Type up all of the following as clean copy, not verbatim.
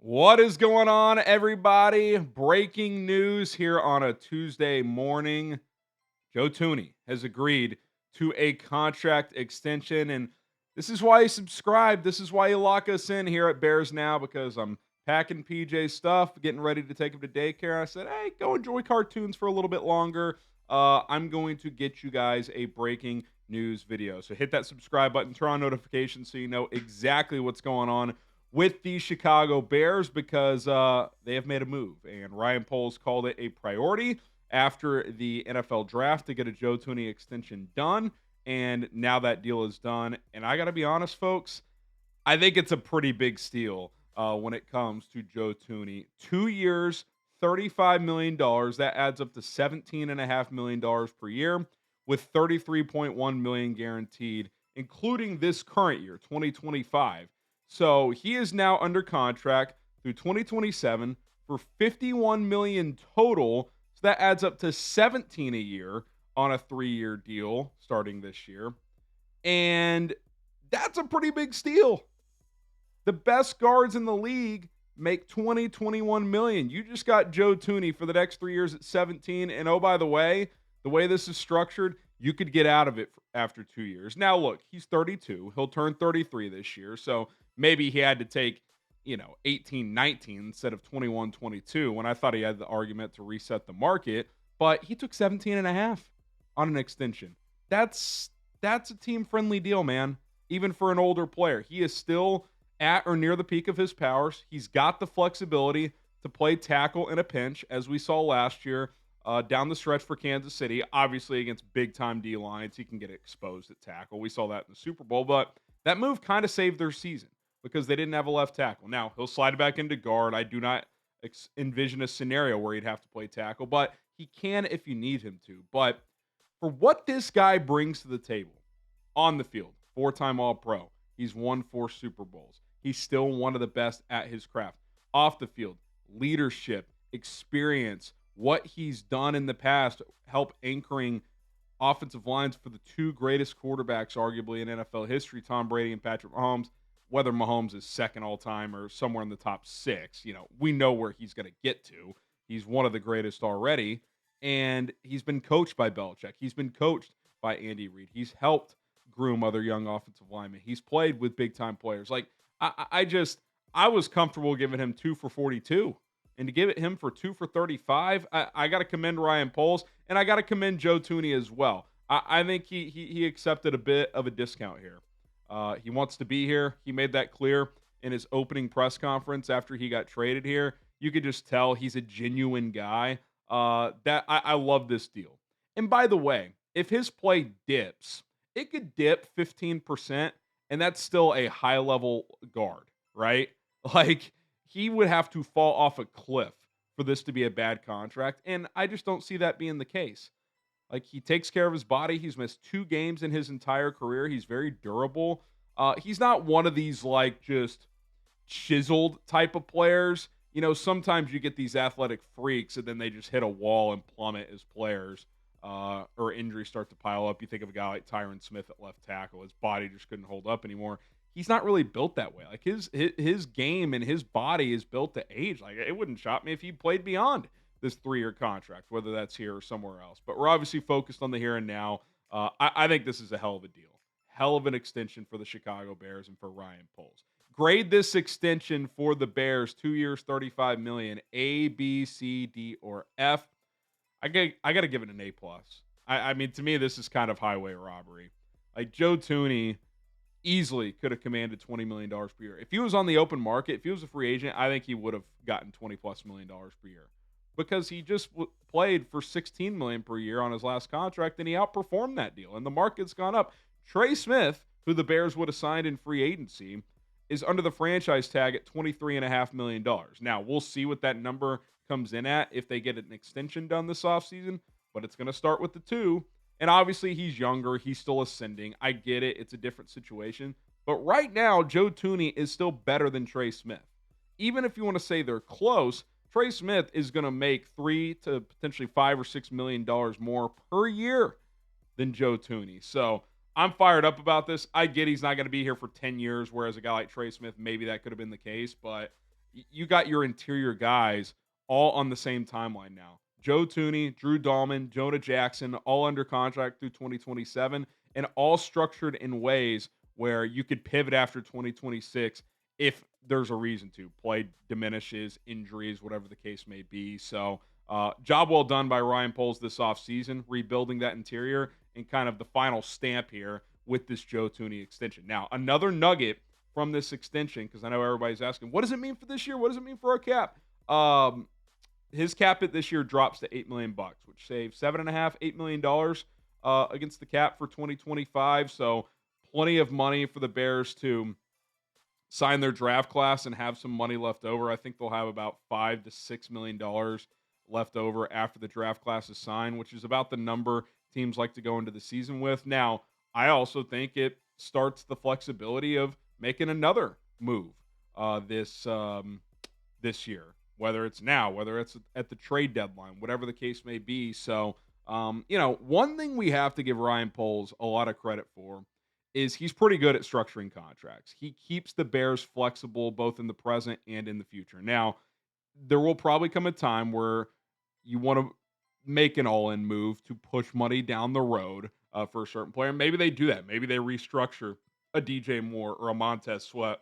What is going on, everybody? Breaking news here on a Tuesday morning. Joe Thuney has agreed to a contract extension, and this is why you subscribe. This is why you lock us in here at Bears Now, because I'm packing PJ stuff, getting ready to take him to daycare. I said, hey, go enjoy cartoons for a little bit longer. I'm going to get you guys a breaking news video. So hit that subscribe button, turn on notifications so you know exactly what's going on with the Chicago Bears because they have made a move. And Ryan Poles called it a priority after the NFL draft to get a Joe Thuney extension done. And now that deal is done. And I got to be honest, folks, I think it's a pretty big steal when it comes to Joe Thuney. 2 years, $35 million. That adds up to $17.5 million per year with $33.1 million guaranteed, including this current year, 2025. So he is now under contract through 2027 for $51 million total. So that adds up to 17 a year on a 3-year deal starting this year. And that's a pretty big steal. The best guards in the league make 20, 21 million. You just got Joe Thuney for the next 3 years at 17. And oh, by the way this is structured, you could get out of it after 2 years. Now, look, he's 32. He'll turn 33 this year. So maybe he had to take, 18, 19 instead of 21, 22 when I thought he had the argument to reset the market. But he took 17 and a half on an extension. That's a team-friendly deal, man, even for an older player. He is still at or near the peak of his powers. He's got the flexibility to play tackle in a pinch, as we saw last year down the stretch for Kansas City. Obviously, against big-time D-lines, he can get exposed at tackle. We saw that in the Super Bowl, but that move kind of saved their season because they didn't have a left tackle. Now, he'll slide back into guard. I do not envision a scenario where he'd have to play tackle, but he can if you need him to. But for what this guy brings to the table on the field, 4-time All-Pro, he's won 4 Super Bowls. He's still one of the best at his craft. Off the field, leadership, experience, what he's done in the past, help anchoring offensive lines for the 2 greatest quarterbacks, arguably in NFL history, Tom Brady and Patrick Mahomes. Whether Mahomes is second all-time or somewhere in the top 6, we know where he's going to get to. He's one of the greatest already, and he's been coached by Belichick. He's been coached by Andy Reid. He's helped groom other young offensive linemen. He's played with big-time players. I was comfortable giving him 2 for 42. And to give it him for 2 for 35, I got to commend Ryan Poles, and I got to commend Joe Thuney as well. I think he accepted a bit of a discount here. He wants to be here. He made that clear in his opening press conference after he got traded here. You could just tell he's a genuine guy. I love this deal. And by the way, if his play dips, it could dip 15%, and that's still a high-level guard, right? Like, he would have to fall off a cliff for this to be a bad contract, and I just don't see that being the case. Like, he takes care of his body. He's missed 2 games in his entire career. He's very durable. He's not one of these, like, just chiseled type of players. Sometimes you get these athletic freaks, and then they just hit a wall and plummet as players, or injuries start to pile up. You think of a guy like Tyron Smith at left tackle. His body just couldn't hold up anymore. He's not really built that way. Like, his game and his body is built to age. Like, it wouldn't shock me if he played beyond this 3-year contract, whether that's here or somewhere else. But we're obviously focused on the here and now. I think this is a hell of a deal. Hell of an extension for the Chicago Bears and for Ryan Poles. Grade this extension for the Bears, 2 years, $35 million, A, B, C, D, or F. I got to give it an A+. I mean, to me, this is kind of highway robbery. Like, Joe Thuney easily could have commanded $20 million per year. If he was on the open market, if he was a free agent, I think he would have gotten $20+ million per year because he just played for $16 million per year on his last contract, and he outperformed that deal, and the market's gone up. Trey Smith, who the Bears would have signed in free agency, is under the franchise tag at $23.5 million. Now, we'll see what that number comes in at if they get an extension done this offseason, but it's going to start with the 2. And obviously, he's younger. He's still ascending. I get it. It's a different situation. But right now, Joe Thuney is still better than Trey Smith. Even if you want to say they're close, Trey Smith is going to make $3 to potentially $5 or $6 million more per year than Joe Thuney. So I'm fired up about this. I get he's not going to be here for 10 years, whereas a guy like Trey Smith, maybe that could have been the case. But You got your interior guys all on the same timeline now. Joe Thuney, Drew Dahlman, Jonah Jackson, all under contract through 2027, and all structured in ways where you could pivot after 2026 if there's a reason to. Play diminishes, injuries, whatever the case may be. So, job well done by Ryan Poles this offseason, rebuilding that interior and kind of the final stamp here with this Joe Thuney extension. Now, another nugget from this extension, because I know everybody's asking, what does it mean for this year? What does it mean for our cap? His cap hit this year drops to $8 million, which saves $7.5–8 million against the cap for 2025. So plenty of money for the Bears to sign their draft class and have some money left over. I think they'll have about $5–6 million left over after the draft class is signed, which is about the number teams like to go into the season with. Now, I also think it starts the flexibility of making another move this year, whether it's now, whether it's at the trade deadline, whatever the case may be. So, one thing we have to give Ryan Poles a lot of credit for is he's pretty good at structuring contracts. He keeps the Bears flexible both in the present and in the future. Now, there will probably come a time where you want to make an all-in move to push money down the road for a certain player. Maybe they do that. Maybe they restructure a DJ Moore or a Montez Sweat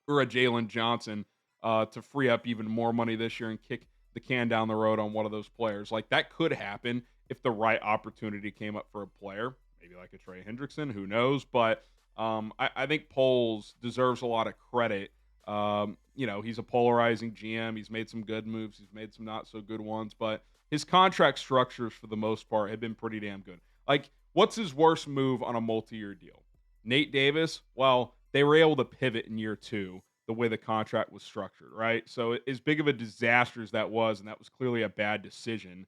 or a Jalen Johnson to free up even more money this year and kick the can down the road on one of those players. Like that could happen if the right opportunity came up for a player, maybe like a Trey Hendrickson, who knows? But I think Poles deserves a lot of credit. He's a polarizing GM. He's made some good moves. He's made some not so good ones, but his contract structures for the most part have been pretty damn good. Like, what's his worst move on a multi-year deal? Nate Davis, well, they were able to pivot in year 2 the way the contract was structured, right? So as big of a disaster as that was, and that was clearly a bad decision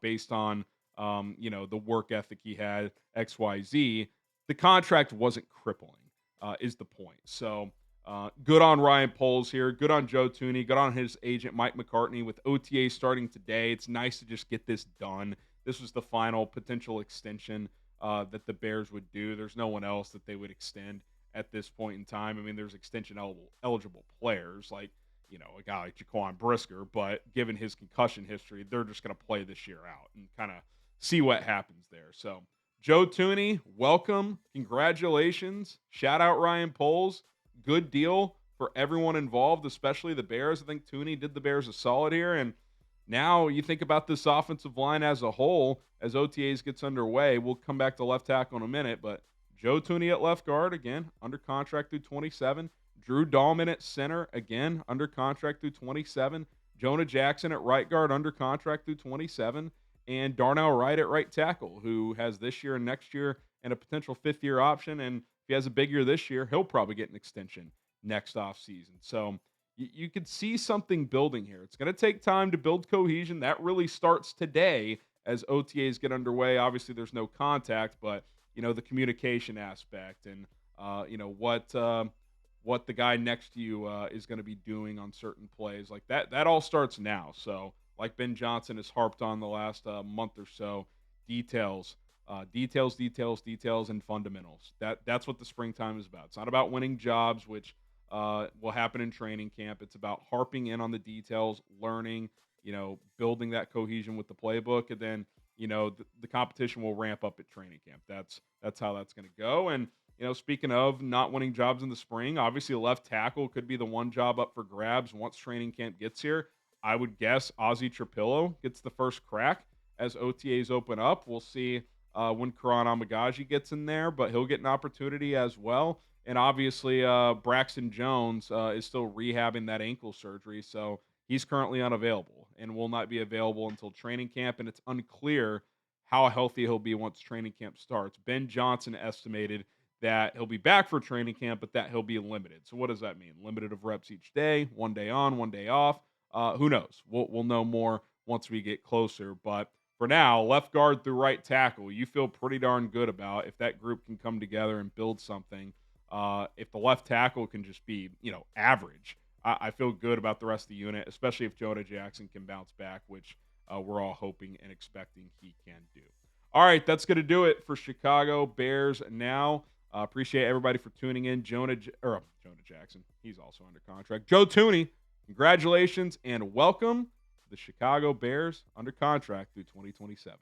based on the work ethic he had, XYZ, the contract wasn't crippling, is the point. So good on Ryan Poles here. Good on Joe Thuney. Good on his agent, Mike McCartney. With OTA starting today, it's nice to just get this done. This was the final potential extension that the Bears would do. There's no one else that they would extend at this point in time. I mean, there's extension eligible players like, a guy like Jaquan Brisker, but given his concussion history, they're just going to play this year out and kind of see what happens there. So, Joe Thuney, welcome. Congratulations. Shout out Ryan Poles. Good deal for everyone involved, especially the Bears. I think Thuney did the Bears a solid here. And now you think about this offensive line as a whole as OTAs gets underway. We'll come back to left tackle in a minute, but Joe Thuney at left guard, again, under contract through 27. Drew Dahlman at center, again, under contract through 27. Jonah Jackson at right guard, under contract through 27. And Darnell Wright at right tackle, who has this year and next year and a potential fifth-year option. And if he has a big year this year, he'll probably get an extension next offseason. So you could see something building here. It's going to take time to build cohesion. That really starts today as OTAs get underway. Obviously, there's no contact, but the communication aspect and what the guy next to you is going to be doing on certain plays like that all starts now. So like Ben Johnson has harped on the last month or so, details, and fundamentals. That's what the springtime is about. It's not about winning jobs, which will happen in training camp. It's about harping in on the details, learning, building that cohesion with the playbook, and then the competition will ramp up at training camp. That's how that's going to go. And speaking of not winning jobs in the spring, obviously left tackle could be the one job up for grabs once training camp gets here. I would guess Ozzy Trapilo gets the first crack as OTAs open up. We'll see when Karan Amagaji gets in there, but he'll get an opportunity as well. And obviously, Braxton Jones is still rehabbing that ankle surgery, so he's currently unavailable and will not be available until training camp, and it's unclear how healthy he'll be once training camp starts. Ben Johnson estimated that he'll be back for training camp, but that he'll be limited. So what does that mean? Limited of reps each day, one day on, one day off. Who knows? We'll know more once we get closer. But for now, left guard through right tackle, you feel pretty darn good about if that group can come together and build something. If the left tackle can just be, average, I feel good about the rest of the unit, especially if Jonah Jackson can bounce back, which we're all hoping and expecting he can do. All right, that's going to do it for Chicago Bears Now. Appreciate everybody for tuning in. Jonah Jackson, he's also under contract. Joe Thuney, Congratulations and welcome to the Chicago Bears under contract through 2027.